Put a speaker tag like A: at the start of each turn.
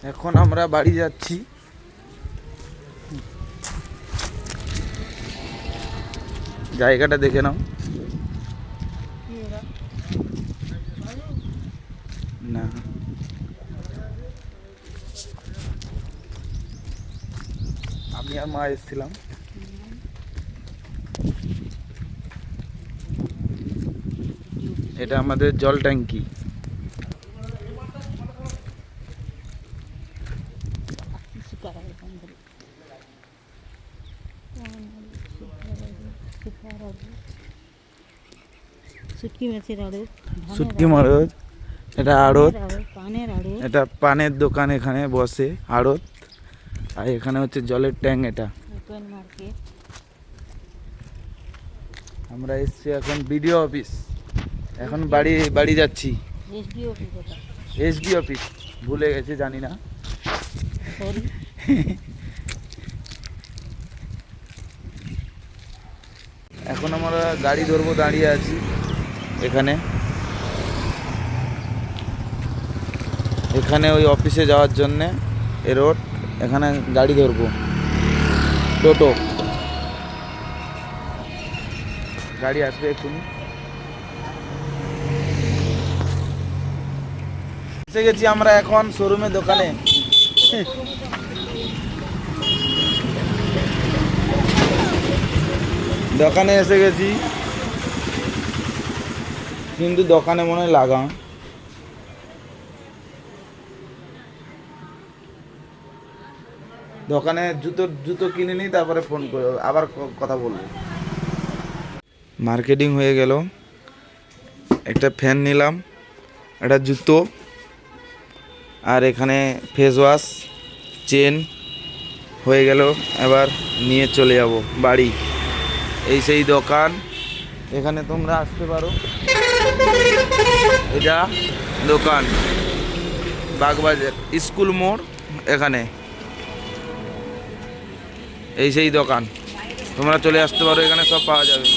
A: এখন আমরা বাড়ি যাচ্ছি। জায়গাটা দেখে নাও। না, আমি আর মা এসেছিলাম। এটা আমাদের জল ট্যাঙ্কি।
B: শুটকি মাছের আড়ত,
A: শুটকি মাছ, এটা আড়ত, এটা পানের দোকান, এখানে বসে আড়ত। আর এখানে হচ্ছে জলের ট্যাঙ্ক। এটা
B: মার্কেট।
A: আমরা এসছি এখন বিডিও অফিস। এখন বাড়ি যাচ্ছি।
B: এসডি অফিস,
A: এসডি অফিস ভুলে গেছি, জানি না।
B: সরি।
A: এখন আমরা গাড়ি ধরবো, দাঁড়িয়ে আছি এখানে। এখানে ওই অফিসে যাওয়ার জন্যে এ রোড, এখানে গাড়ি ধরবো, টোটো গাড়ি আসবে এক্ষুনি। এসে গেছি আমরা এখন শোরুমের দোকানে। দোকানে এসে গেছি, কিন্তু দোকানে মনে হয় লাগা। দোকানে জুতো কিনে নিই, তারপরে ফোন করে আবার কথা বলবো। মার্কেটিং হয়ে গেল। একটা ফ্যান নিলাম, একটা জুতো, আর এখানে ফেস ওয়াশ, চেন হয়ে গেল। এবার নিয়ে চলে যাব বাড়ি। এই সেই দোকান, এখানে তোমরা আসতে পারো। এটা দোকান বাগবাজার স্কুল মোড়, এখানে এই সেই দোকান। তোমরা চলে আসতে পারো, এখানে সব পাওয়া যাবে।